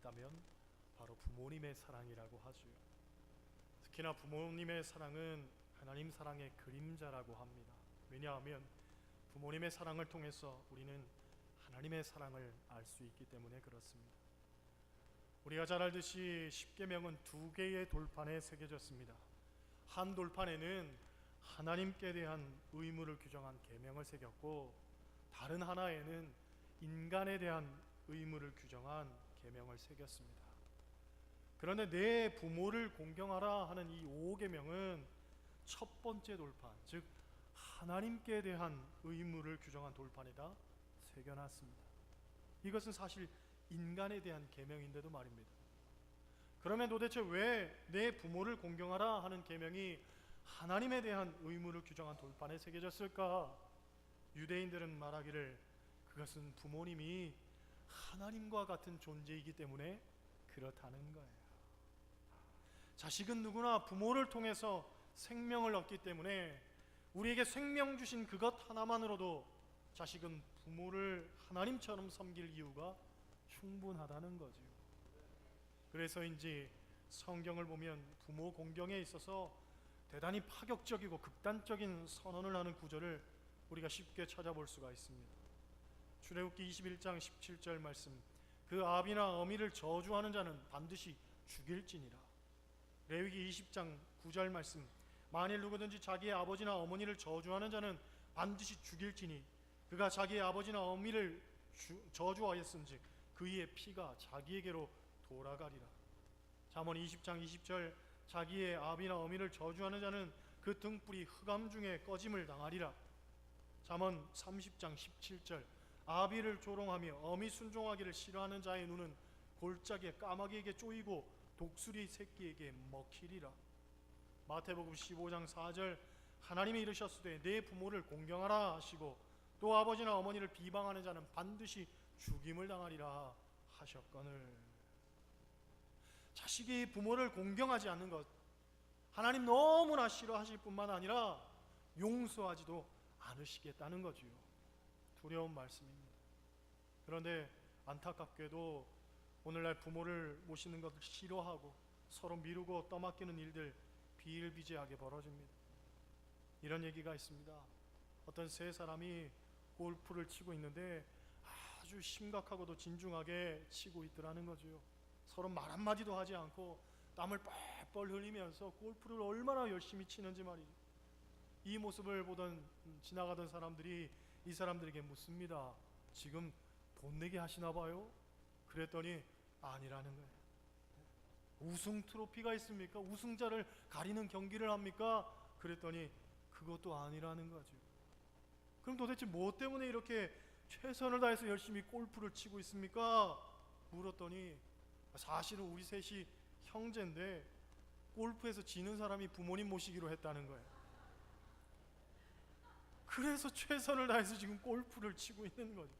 있다면 바로 부모님의 사랑이라고 하죠. 특히나 부모님의 사랑은 하나님 사랑의 그림자라고 합니다. 왜냐하면 부모님의 사랑을 통해서 우리는 하나님의 사랑을 알 수 있기 때문에 그렇습니다. 우리가 잘 알듯이 십계명은 두 개의 돌판에 새겨졌습니다. 한 돌판에는 하나님께 대한 의무를 규정한 계명을 새겼고, 다른 하나에는 인간에 대한 의무를 규정한 계명을 새겼습니다. 그런데 내 부모를 공경하라 하는 이 5계명은 첫 번째 돌판, 즉 하나님께 대한 의무를 규정한 돌판에다 새겨놨습니다. 이것은 사실 인간에 대한 계명인데도 말입니다. 그러면 도대체 왜 내 부모를 공경하라 하는 계명이 하나님에 대한 의무를 규정한 돌판에 새겨졌을까? 유대인들은 말하기를 그것은 부모님이 하나님과 같은 존재이기 때문에 그렇다는 거예요. 자식은 누구나 부모를 통해서 생명을 얻기 때문에 우리에게 생명 주신 그것 하나만으로도 자식은 부모를 하나님처럼 섬길 이유가 충분하다는 거죠. 그래서인지 성경을 보면 부모 공경에 있어서 대단히 파격적이고 극단적인 선언을 하는 구절을 우리가 쉽게 찾아볼 수가 있습니다. 출애굽기 21장 17절 말씀, 그 아비나 어미를 저주하는 자는 반드시 죽일지니라. 레위기 20장 9절 말씀, 만일 누구든지 자기의 아버지나 어머니를 저주하는 자는 반드시 죽일지니 그가 자기의 아버지나 어미를 저주하였은즉 그의 피가 자기에게로 돌아가리라. 잠언 20장 20절, 자기의 아비나 어미를 저주하는 자는 그 등불이 흑암 중에 꺼짐을 당하리라. 잠언 30장 17절, 아비를 조롱하며 어미 순종하기를 싫어하는 자의 눈은 골짜기에 까마귀에게 쪼이고 독수리 새끼에게 먹히리라. 마태복음 15장 4절, 하나님이 이르셨으되 내 부모를 공경하라 하시고 또 아버지나 어머니를 비방하는 자는 반드시 죽임을 당하리라 하셨거늘. 자식이 부모를 공경하지 않는 것, 하나님 너무나 싫어하실 뿐만 아니라 용서하지도 않으시겠다는 거지요. 두려운 말씀입니다. 그런데 안타깝게도 오늘날 부모를 모시는 것을 싫어하고 서로 미루고 떠맡기는 일들 비일비재하게 벌어집니다. 이런 얘기가 있습니다. 어떤 세 사람이 골프를 치고 있는데 아주 심각하고도 진중하게 치고 있더라는 거죠. 서로 말 한마디도 하지 않고 땀을 뻘뻘 흘리면서 골프를 얼마나 열심히 치는지 말이죠. 이 모습을 보던 지나가던 사람들이 이 사람들에게 묻습니다. 지금 돈 내게 하시나 봐요? 그랬더니 아니라는 거예요. 우승 트로피가 있습니까? 우승자를 가리는 경기를 합니까? 그랬더니 그것도 아니라는 거죠. 그럼 도대체 뭐 때문에 이렇게 최선을 다해서 열심히 골프를 치고 있습니까? 물었더니 사실은 우리 셋이 형제인데 골프에서 지는 사람이 부모님 모시기로 했다는 거예요. 그래서 최선을 다해서 지금 골프를 치고 있는 거죠.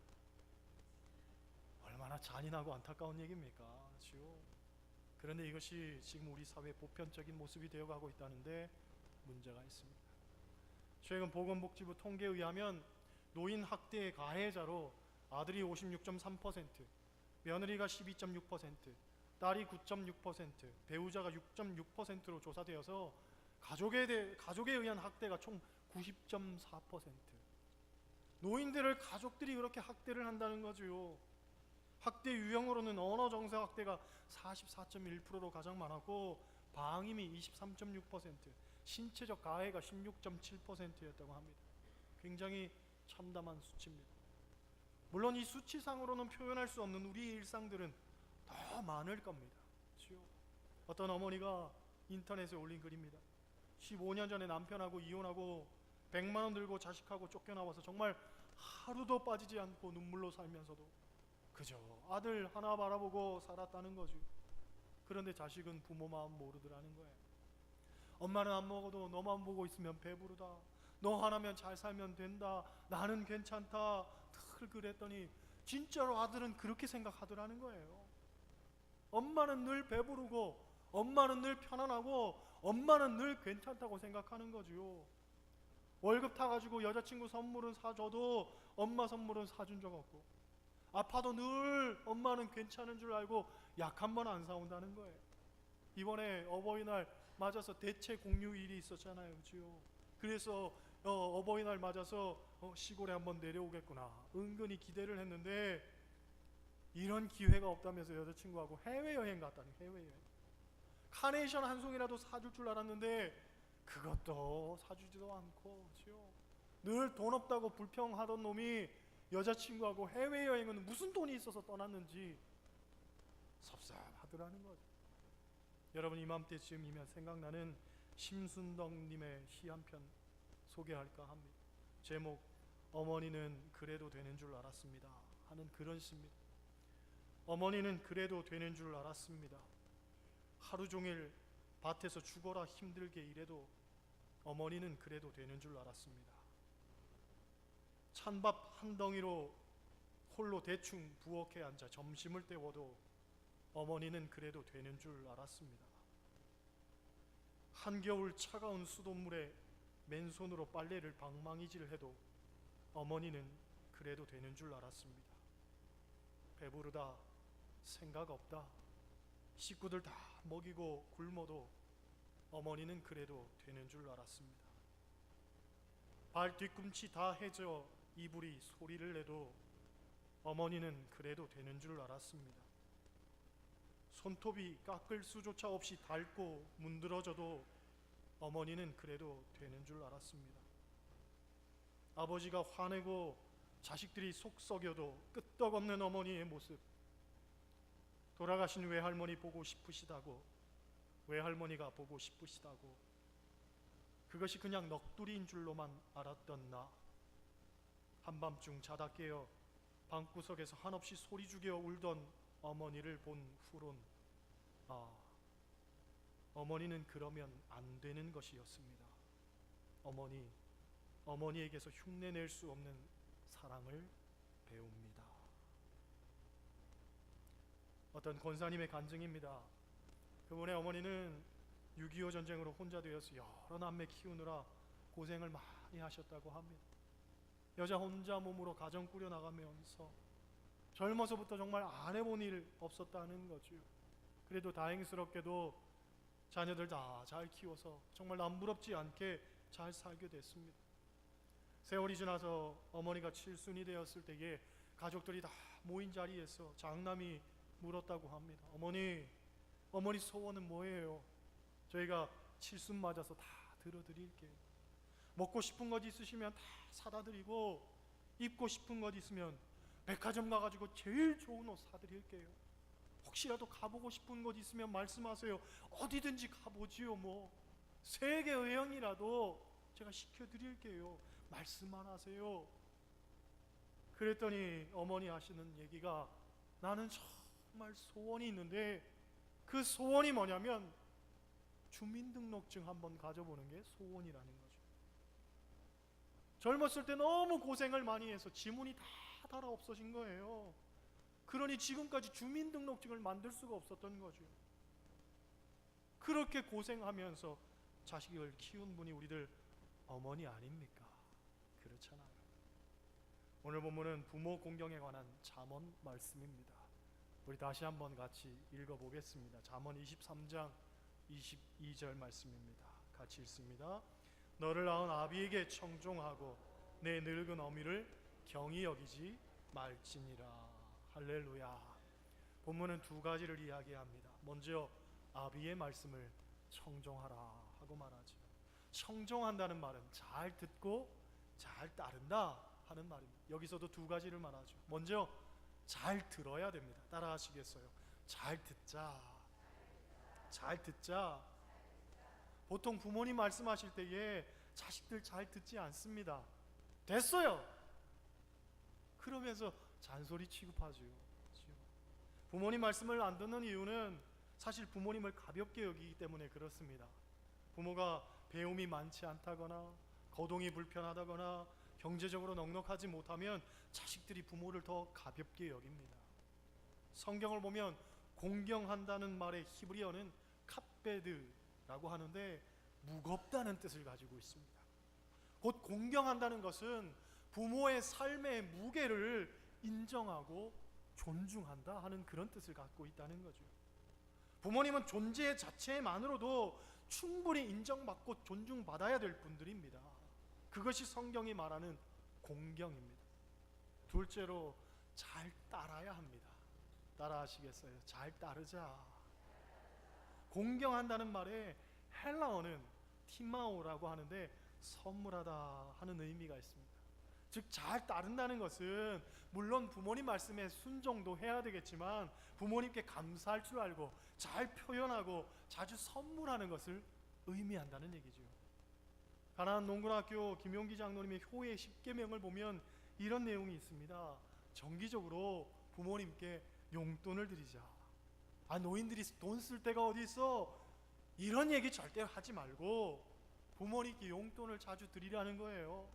얼마나 잔인하고 안타까운 얘기입니까? 그렇죠? 그런데 이것이 지금 우리 사회의 보편적인 모습이 되어가고 있다는데 문제가 있습니다. 최근 보건복지부 통계에 의하면 노인 학대의 가해자로 아들이 56.3%, 며느리가 12.6%, 딸이 9.6%, 배우자가 6.6%로 조사되어서 가족에 의한 학대가 총 90.4%. 노인들을 가족들이 그렇게 학대를 한다는 거죠. 학대 유형으로는 언어정서 학대가 44.1%로 가장 많았고 방임이 23.6%, 신체적 가해가 16.7%였다고 합니다. 굉장히 참담한 수치입니다. 물론 이 수치상으로는 표현할 수 없는 우리의 일상들은 더 많을 겁니다. 그렇죠? 어떤 어머니가 인터넷에 올린 글입니다. 15년 전에 남편하고 이혼하고 100만 원 들고 자식하고 쫓겨나와서 정말 하루도 빠지지 않고 눈물로 살면서도 그저 아들 하나 바라보고 살았다는 거죠. 그런데 자식은 부모 마음 모르더라는 거예요. 엄마는 안 먹어도 너만 보고 있으면 배부르다. 너 하나면 잘 살면 된다. 나는 괜찮다. 늘 그랬더니 진짜로 아들은 그렇게 생각하더라는 거예요. 엄마는 늘 배부르고 엄마는 늘 편안하고 엄마는 늘 괜찮다고 생각하는 거지요. 월급 타가지고 여자친구 선물은 사줘도 엄마 선물은 사준 적 없고 아파도 늘 엄마는 괜찮은 줄 알고 약 한 번 안 사온다는 거예요. 이번에 어버이날 맞아서 대체 공휴일이 있었잖아요, 그죠? 그래서 어버이날 맞아서 시골에 한번 내려오겠구나 은근히 기대를 했는데, 이런 기회가 없다면서 여자친구하고 해외여행 갔다니. 해외여행. 카네이션 한 송이라도 사줄 줄 알았는데 그것도 사주지도 않고, 그죠? 늘 돈 없다고 불평하던 놈이 여자친구하고 해외여행은 무슨 돈이 있어서 떠났는지 섭섭하더라는 거죠. 여러분, 이맘때쯤이면 생각나는 심순덕님의 시 한 편 소개할까 합니다. 제목, 어머니는 그래도 되는 줄 알았습니다 하는 그런 시입니다. 어머니는 그래도 되는 줄 알았습니다. 하루 종일 밭에서 죽어라 힘들게 일해도 어머니는 그래도 되는 줄 알았습니다. 찬밥 한 덩이로 홀로 대충 부엌에 앉아 점심을 때워도 어머니는 그래도 되는 줄 알았습니다. 한겨울 차가운 수돗물에 맨손으로 빨래를 방망이질해도 어머니는 그래도 되는 줄 알았습니다. 배부르다, 생각 없다, 식구들 다 먹이고 굶어도 어머니는 그래도 되는 줄 알았습니다. 발 뒤꿈치 다 해져 이불이 소리를 내도 어머니는 그래도 되는 줄 알았습니다. 손톱이 깎을 수조차 없이 닳고 문드러져도 어머니는 그래도 되는 줄 알았습니다. 아버지가 화내고 자식들이 속 썩여도 끄떡없는 어머니의 모습, 돌아가신 외할머니 보고 싶으시다고, 외할머니가 보고 싶으시다고, 그것이 그냥 넋두리인 줄로만 알았던 나, 한밤중 자다 깨어 방구석에서 한없이 소리 죽여 울던 어머니를 본 후론, 어머니는 그러면 안 되는 것이었습니다. 어머니에게서 흉내낼 수 없는 사랑을 배웁니다. 어떤 권사님의 간증입니다. 그분의 어머니는 6.25 전쟁으로 혼자 되어서 여러 남매 키우느라 고생을 많이 하셨다고 합니다. 여자 혼자 몸으로 가정 꾸려나가면서 젊어서부터 정말 안 해본 일 없었다는 거죠. 그래도 다행스럽게도 자녀들 다 잘 키워서 정말 남부럽지 않게 잘 살게 됐습니다. 세월이 지나서 어머니가 칠순이 되었을 때에 가족들이 다 모인 자리에서 장남이 물었다고 합니다. 어머니 소원은 뭐예요? 저희가 칠순 맞아서 다 들어드릴게요. 먹고 싶은 것 있으시면 다 사다 드리고, 입고 싶은 것 있으면 백화점 가가지고 제일 좋은 옷 사드릴게요. 혹시라도 가보고 싶은 곳 있으면 말씀하세요. 어디든지 가보지요. 뭐 세계 여행이라도 제가 시켜드릴게요. 말씀만 하세요. 그랬더니 어머니 하시는 얘기가, 나는 정말 소원이 있는데 그 소원이 뭐냐면 주민등록증 한번 가져보는 게 소원이라는 거죠. 젊었을 때 너무 고생을 많이 해서 지문이 다 달아 없어진 거예요. 그러니 지금까지 주민등록증을 만들 수가 없었던 거죠. 그렇게 고생하면서 자식을 키운 분이 우리들 어머니 아닙니까? 그렇잖아요. 오늘 본문은 부모 공경에 관한 잠언 말씀입니다. 우리 다시 한번 같이 읽어보겠습니다. 잠언 23장 22절 말씀입니다. 같이 읽습니다. 너를 낳은 아비에게 청종하고 내 늙은 어미를 경히 여기지 말지니라. 할렐루야. 본문은 두 가지를 이야기합니다. 먼저 아비의 말씀을 청종하라 하고 말하죠. 청종한다는 말은 잘 듣고 잘 따른다 하는 말입니다. 여기서도 두 가지를 말하죠. 먼저 잘 들어야 됩니다. 따라 하시겠어요? 잘 듣자. 잘 듣자. 보통 부모님 말씀하실 때에 자식들 잘 듣지 않습니다. 됐어요. 그러면서 잔소리 취급하죠. 부모님 말씀을 안 듣는 이유는 사실 부모님을 가볍게 여기기 때문에 그렇습니다. 부모가 배움이 많지 않다거나 거동이 불편하다거나 경제적으로 넉넉하지 못하면 자식들이 부모를 더 가볍게 여깁니다. 성경을 보면 공경한다는 말의 히브리어는 카베드라고 하는데 무겁다는 뜻을 가지고 있습니다. 곧 공경한다는 것은 부모의 삶의 무게를 인정하고 존중한다 하는 그런 뜻을 갖고 있다는 거죠. 부모님은 존재 자체만으로도 충분히 인정받고 존중받아야 될 분들입니다. 그것이 성경이 말하는 공경입니다. 둘째로 잘 따라야 합니다. 따라하시겠어요? 잘 따르자. 공경한다는 말에 헬라어는 티마오라고 하는데 선물하다 하는 의미가 있습니다. 즉 잘 따른다는 것은 물론 부모님 말씀에 순종도 해야 되겠지만 부모님께 감사할 줄 알고 잘 표현하고 자주 선물하는 것을 의미한다는 얘기죠. 가나안 농구학교 김용기 장로님의 효의 10계명을 보면 이런 내용이 있습니다. 정기적으로 부모님께 용돈을 드리자. 노인들이 돈 쓸 데가 어디 있어? 이런 얘기 절대 하지 말고 부모님께 용돈을 자주 드리라는 거예요.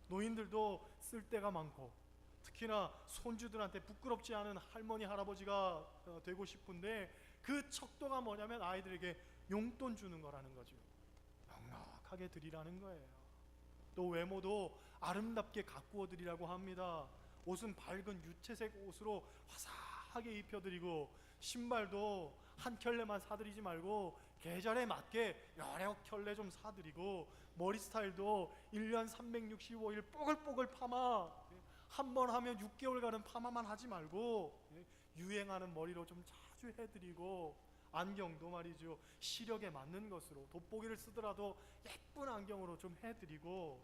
노인들도 쓸 데가 많고 특히나 손주들한테 부끄럽지 않은 할머니 할아버지가 되고 싶은데 그 척도가 뭐냐면 아이들에게 용돈 주는 거라는 거죠. 넉넉하게 드리라는 거예요. 또 외모도 아름답게 가꾸어 드리라고 합니다. 옷은 밝은 유채색 옷으로 화사하게 입혀드리고 신발도 한 켤레만 사드리지 말고 계절에 맞게 여러 켤레 좀 사드리고 머리 스타일도 1년 365일 뽀글뽀글 파마, 한 번 하면 6개월간은 파마만 하지 말고 유행하는 머리로 좀 자주 해드리고 안경도 말이죠 시력에 맞는 것으로 돋보기를 쓰더라도 예쁜 안경으로 좀 해드리고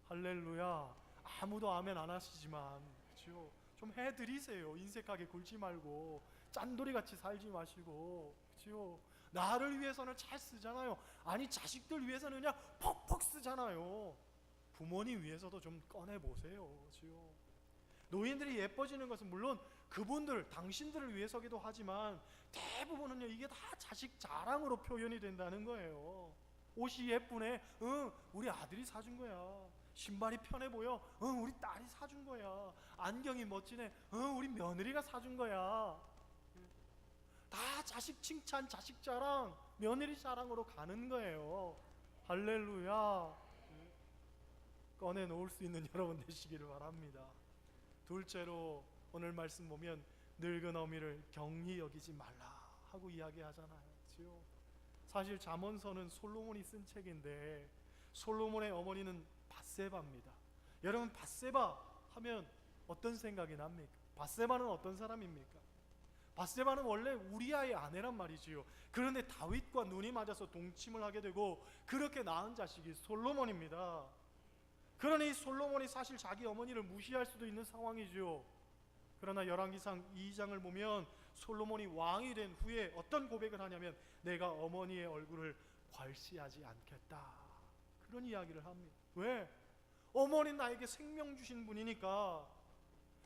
할렐루야 아무도 아멘 안 하시지만 그렇죠? 좀 해드리세요. 인색하게 굴지 말고 짠돌이같이 살지 마시고 그렇죠? 나를 위해서는 잘 쓰잖아요. 아니 자식들 위해서는 그냥 퍽퍽 쓰잖아요. 부모님 위해서도 좀 꺼내보세요. 그렇죠? 노인들이 예뻐지는 것은 물론 그분들 당신들을 위해서기도 하지만 대부분은요 이게 다 자식 자랑으로 표현이 된다는 거예요. 옷이 예쁘네, 응 우리 아들이 사준 거야. 신발이 편해 보여, 응 우리 딸이 사준 거야. 안경이 멋지네, 응 우리 며느리가 사준 거야. 다 자식 칭찬, 자식 자랑, 며느리 자랑으로 가는 거예요. 할렐루야. 꺼내놓을 수 있는 여러분 되시기를 바랍니다. 둘째로 오늘 말씀 보면 늙은 어미를 경히 여기지 말라 하고 이야기하잖아요. 그렇죠? 사실 잠언서는 솔로몬이 쓴 책인데 솔로몬의 어머니는 밧세바입니다. 여러분 밧세바 하면 어떤 생각이 납니까? 밧세바는 어떤 사람입니까? 밧세바는 원래 우리아의 아내란 말이지요. 그런데 다윗과 눈이 맞아서 동침을 하게 되고 그렇게 낳은 자식이 솔로몬입니다. 그러니 솔로몬이 사실 자기 어머니를 무시할 수도 있는 상황이죠. 그러나 열왕기상 2장을 보면 솔로몬이 왕이 된 후에 어떤 고백을 하냐면 내가 어머니의 얼굴을 괄시하지 않겠다 그런 이야기를 합니다. 왜? 어머니는 나에게 생명 주신 분이니까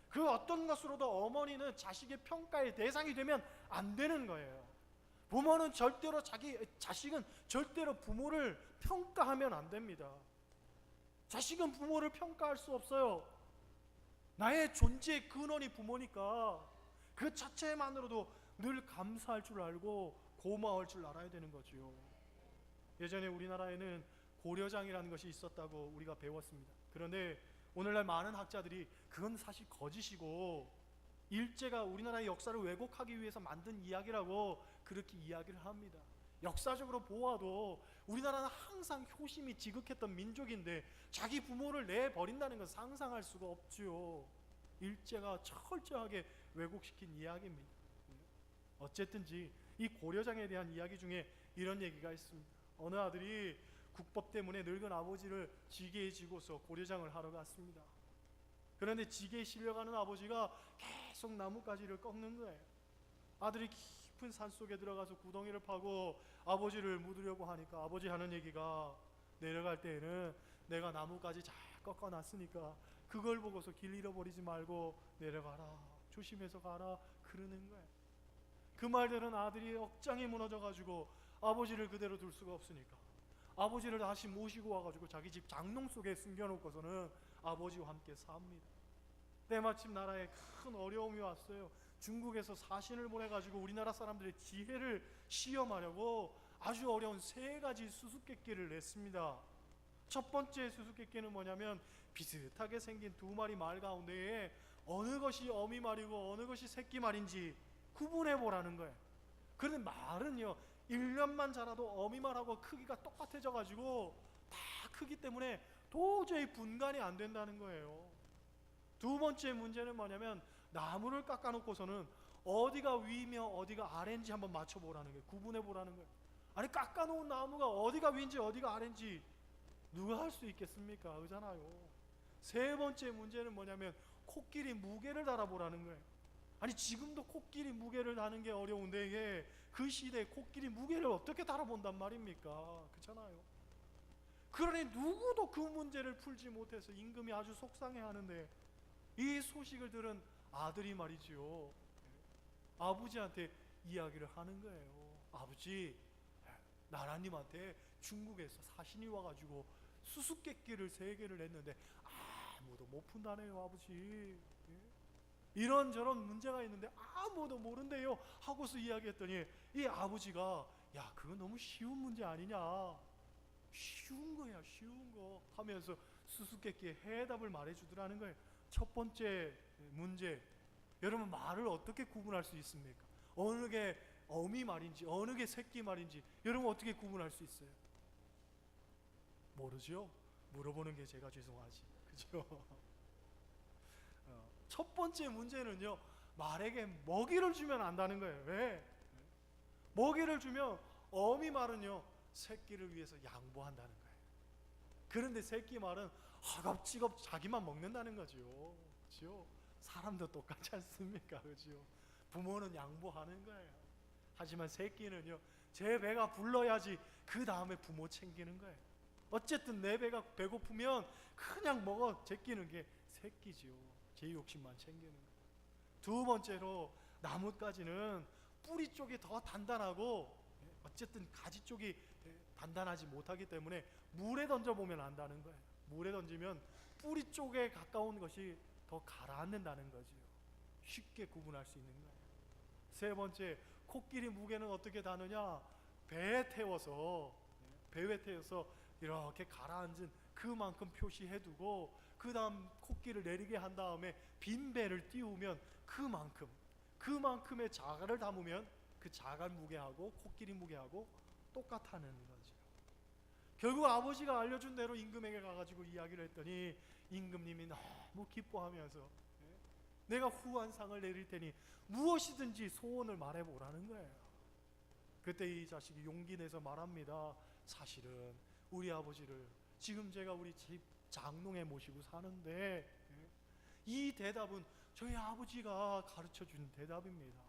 그 어떤 것으로도 어머니는 자식의 평가의 대상이 되면 안 되는 거예요. 부모는 절대로 자식은 절대로 부모를 평가하면 안 됩니다. 자식은 부모를 평가할 수 없어요. 나의 존재의 근원이 부모니까 그 자체만으로도 늘 감사할 줄 알고 고마울 줄 알아야 되는 거죠. 예전에 우리나라에는 고려장이라는 것이 있었다고 우리가 배웠습니다. 그런데 오늘날 많은 학자들이 그건 사실 거짓이고 일제가 우리나라의 역사를 왜곡하기 위해서 만든 이야기라고 그렇게 이야기를 합니다. 역사적으로 보아도 우리나라는 항상 효심이 지극했던 민족인데 자기 부모를 내버린다는 것은 상상할 수가 없죠. 일제가 철저하게 왜곡시킨 이야기입니다. 어쨌든지 이 고려장에 대한 이야기 중에 이런 얘기가 있습니다. 어느 아들이 국법 때문에 늙은 아버지를 지게에 지고서 고려장을 하러 갔습니다. 그런데 지게에 실려가는 아버지가 계속 나뭇가지를 꺾는 거예요. 아들이 깊은 산속에 들어가서 구덩이를 파고 아버지를 묻으려고 하니까 아버지 하는 얘기가 내려갈 때에는 내가 나뭇가지 잘 꺾어놨으니까 그걸 보고서 길 잃어버리지 말고 내려가라, 조심해서 가라 그러는 거예요. 그 말들은 아들이 억장이 무너져가지고 아버지를 그대로 둘 수가 없으니까 아버지를 다시 모시고 와가지고 자기 집 장롱 속에 숨겨놓고서는 아버지와 함께 삽니다. 때마침 나라에 큰 어려움이 왔어요. 중국에서 사신을 보내가지고 우리나라 사람들의 지혜를 시험하려고 아주 어려운 3가지 수수께끼를 냈습니다. 첫 번째 수수께끼는 뭐냐면 비슷하게 생긴 2마리 말 가운데에 어느 것이 어미 말이고 어느 것이 새끼 말인지 구분해 보라는 거예요. 그런데 말은요, 1년만 자라도 어미 말하고 크기가 똑같아져 가지고 다 크기 때문에 도저히 분간이 안 된다는 거예요. 두 번째 문제는 뭐냐면 나무를 깎아놓고서는 어디가 위며 어디가 아래인지 한번 맞춰보라는 거예요. 구분해 보라는 거예요. 아니, 깎아놓은 나무가 어디가 위인지 어디가 아래인지 누가 할 수 있겠습니까? 그잖아요. 세 번째 문제는 뭐냐면 코끼리 무게를 달아보라는 거예요. 아니, 지금도 코끼리 무게를 다는 게 어려운데 이게 그 시대에 코끼리 무게를 어떻게 달아본단 말입니까? 그렇잖아요. 그러니 누구도 그 문제를 풀지 못해서 임금이 아주 속상해하는데, 이 소식을 들은 아들이 말이지요, 아버지한테 이야기를 하는 거예요. 아버지, 나라님한테 중국에서 사신이 와가지고 수수께끼를 3개를 냈는데 아무도 못 푼다네요, 아버지. 이런저런 문제가 있는데 아무도 모른대요 하고서 이야기했더니 이 아버지가, 야, 그거 너무 쉬운 문제 아니냐, 쉬운 거야, 쉬운 거 하면서 수수께끼의 해답을 말해주더라는 거예요. 첫 번째 문제, 여러분, 말을 어떻게 구분할 수 있습니까? 어느 게 어미 말인지 어느 게 새끼 말인지 여러분 어떻게 구분할 수 있어요? 모르죠? 물어보는 게 제가 죄송하지, 그죠? 첫 번째 문제는요, 말에게 먹이를 주면 안다는 거예요. 왜? 먹이를 주면 어미 말은요, 새끼를 위해서 양보한다는 거예요. 그런데 새끼 말은 허겁지겁 자기만 먹는다는 거죠. 그렇죠? 사람도 똑같지 않습니까? 그렇죠? 부모는 양보하는 거예요. 하지만 새끼는요, 제 배가 불러야지 그 다음에 부모 챙기는 거예요. 어쨌든 내 배가 배고프면 그냥 먹어 제끼는 게 새끼지요. 제 욕심만 챙기는 거예요. 두 번째로, 나뭇가지는 뿌리 쪽이 더 단단하고 어쨌든 가지 쪽이 단단하지 못하기 때문에 물에 던져보면 안다는 거예요. 물에 던지면 뿌리 쪽에 가까운 것이 더 가라앉는다는 거지요. 쉽게 구분할 수 있는 거예요. 세 번째, 코끼리 무게는 어떻게 다느냐? 배에 태워서 이렇게 가라앉은 그만큼 표시해두고 그 다음 코끼리를 내리게 한 다음에 빈 배를 띄우면 그만큼의 자갈을 담으면 그 자갈 무게하고 코끼리 무게하고 똑같다는 거죠. 결국 아버지가 알려준 대로 임금에게 가가지고 이야기를 했더니 임금님이 너무 기뻐하면서 내가 후한 상을 내릴 테니 무엇이든지 소원을 말해보라는 거예요. 그때 이 자식이 용기 내서 말합니다. 사실은 우리 아버지를 지금 제가 우리 집 장롱에 모시고 사는데 이 대답은 저희 아버지가 가르쳐준 대답입니다.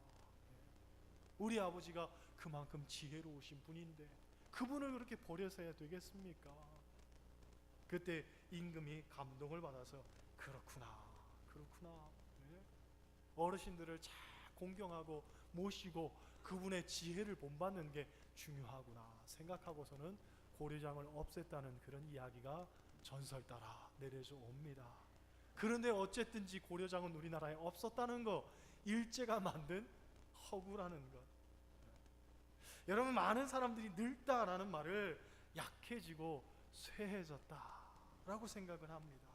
우리 아버지가 그만큼 지혜로우신 분인데 그분을 그렇게 버려서야 되겠습니까? 그때 임금이 감동을 받아서 그렇구나. 어르신들을 잘 공경하고 모시고 그분의 지혜를 본받는 게 중요하구나 생각하고서는 고려장을 없앴다는 그런 이야기가 전설 따라 내려져 옵니다. 그런데 어쨌든지 고려장은 우리나라에 없었다는 거, 일제가 만든 허구라는 것. 여러분, 많은 사람들이 늙다라는 말을 약해지고 쇠해졌다라고 생각을 합니다.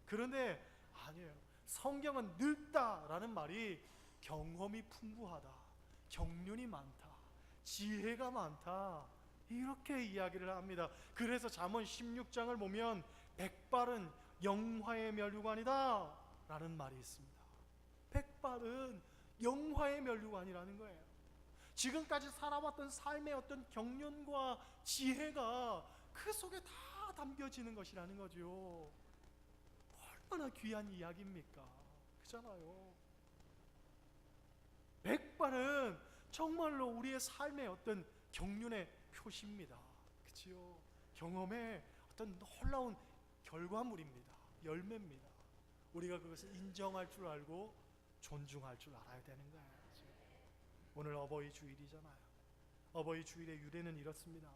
그런데 아니에요. 성경은 늙다라는 말이 경험이 풍부하다, 경륜이 많다, 지혜가 많다, 이렇게 이야기를 합니다. 그래서 잠언 16장을 보면 백발은 영화의 면류관이다 라는 말이 있습니다. 백발은 영화의 면류관이라는 거예요. 지금까지 살아왔던 삶의 어떤 경륜과 지혜가 그 속에 다 담겨지는 것이라는 거죠. 얼마나 귀한 이야기입니까? 그잖아요. 백발은 정말로 우리의 삶의 어떤 경륜의 표시입니다. 그치요? 경험의 어떤 놀라운 결과물입니다. 열매입니다. 우리가 그것을 인정할 줄 알고 존중할 줄 알아야 되는 거예요. 그렇죠? 오늘 어버이 주일이잖아요. 어버이 주일의 유래는 이렇습니다.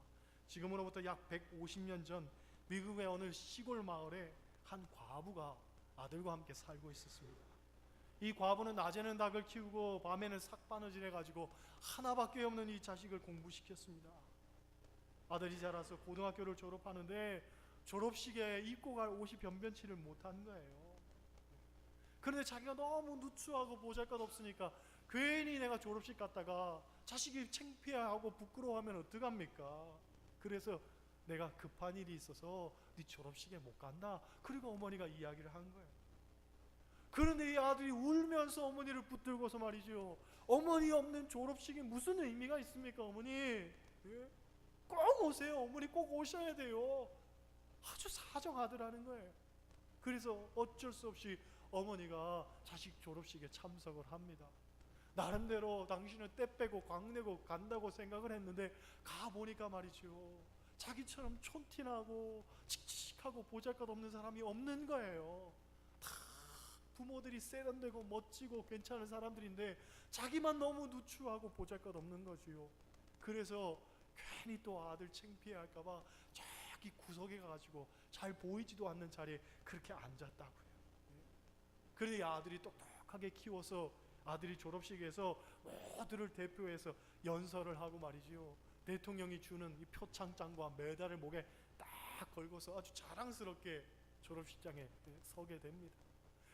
지금으로부터 약 150년 전 미국의 어느 시골 마을에 한 과부가 아들과 함께 살고 있었습니다. 이 과부는 낮에는 닭을 키우고 밤에는 삭바느질 해가지고 하나밖에 없는 이 자식을 공부시켰습니다. 아들이 자라서 고등학교를 졸업하는데 졸업식에 입고 갈 옷이 변변치를 못한 거예요. 그런데 자기가 너무 누추하고 보잘것없으니까 괜히 내가 졸업식 갔다가 자식이 창피해하고 부끄러워하면 어떡합니까? 그래서 내가 급한 일이 있어서 네 졸업식에 못 간다. 그리고 어머니가 이야기를 한 거예요. 그런데 이 아들이 울면서 어머니를 붙들고서 말이죠. 어머니 없는 졸업식이 무슨 의미가 있습니까, 어머니? 예? 꼭 오세요. 어머니 꼭 오셔야 돼요. 아주 사정하더라는 거예요. 그래서 어쩔 수 없이 어머니가 자식 졸업식에 참석을 합니다. 나름대로 당신은 때 빼고 광내고 간다고 생각을 했는데 가보니까 말이죠, 자기처럼 촌티나고 칙칙하고 보잘것없는 사람이 없는 거예요. 다 부모들이 세련되고 멋지고 괜찮은 사람들인데 자기만 너무 누추하고 보잘것없는 거지요. 그래서 괜히 또 아들 창피할까봐 저기 구석에 가가지고 잘 보이지도 않는 자리에 그렇게 앉았다고요. 그런데 아들이 똑똑하게 키워서 아들이 졸업식에서 모두를 대표해서 연설을 하고 말이지요, 대통령이 주는 이 표창장과 메달을 목에 딱 걸고서 아주 자랑스럽게 졸업식장에 서게 됩니다.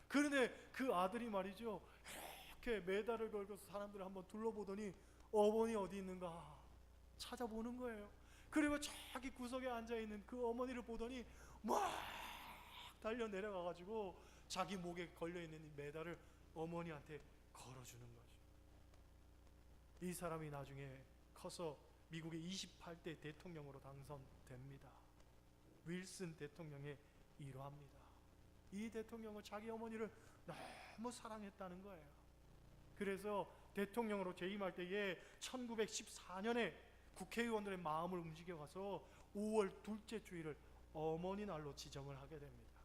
그런데 그 아들이 말이죠, 이렇게 메달을 걸고서 사람들을 한번 둘러보더니 어머니 어디 있는가 찾아보는 거예요. 그리고 저기 구석에 앉아있는 그 어머니를 보더니 막 달려 내려가가지고 자기 목에 걸려있는 이 메달을 어머니한테 걸어주는 거죠. 이 사람이 나중에 커서 미국의 28대 대통령으로 당선됩니다. 윌슨 대통령의 일화입니다. 이 대통령은 자기 어머니를 너무 사랑했다는 거예요. 그래서 대통령으로 재임할 때에 1914년에 국회의원들의 마음을 움직여가서 5월 둘째 주일을 어머니 날로 지정을 하게 됩니다.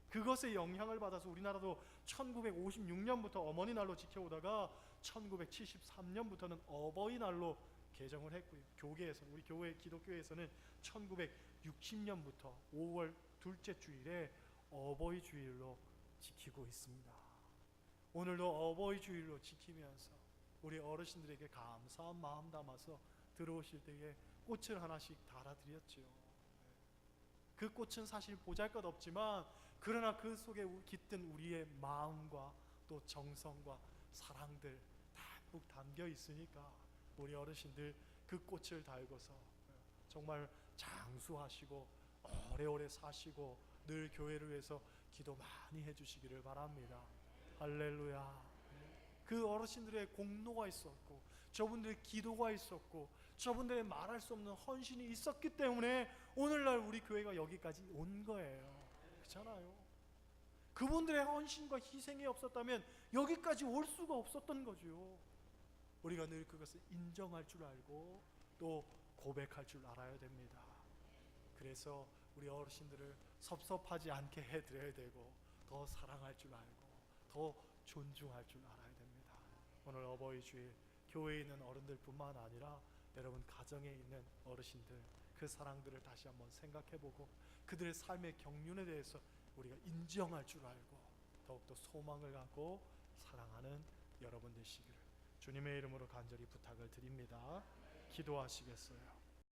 그것에 영향을 받아서 우리나라도 1956년부터 어머니 날로 지켜오다가 1973년부터는 어버이날로 개정을 했고요. 교계에서, 우리 교회 기독교에서는 1960년부터 5월 둘째 주일에 어버이 주일로 지키고 있습니다. 오늘도 어버이 주일로 지키면서 우리 어르신들에게 감사한 마음 담아서 들어오실 때에 꽃을 하나씩 달아드렸죠. 그 꽃은 사실 보잘것없지만 그러나 그 속에 깃든 우리의 마음과 또 정성과 사랑들 담뿍 담겨 있으니까 우리 어르신들 그 꽃을 달고서 정말 장수하시고 오래오래 사시고 늘 교회를 위해서 기도 많이 해주시기를 바랍니다. 할렐루야. 그 어르신들의 공로가 있었고 저분들의 기도가 있었고 저분들의 말할 수 없는 헌신이 있었기 때문에 오늘날 우리 교회가 여기까지 온 거예요. 그렇잖아요. 그분들의 헌신과 희생이 없었다면 여기까지 올 수가 없었던 거죠. 우리가 늘 그것을 인정할 줄 알고 또 고백할 줄 알아야 됩니다. 그래서 우리 어르신들을 섭섭하지 않게 해드려야 되고 더 사랑할 줄 알고 더 존중할 줄 알아야 됩니다. 오늘 어버이 주일 교회에 있는 어른들뿐만 아니라 여러분 가정에 있는 어르신들 그 사랑들을 다시 한번 생각해보고 그들의 삶의 경륜에 대해서 우리가 인정할 줄 알고 더욱더 소망을 갖고 사랑하는 여러분 되시기를 주님의 이름으로 간절히 부탁을 드립니다. 기도하시겠어요?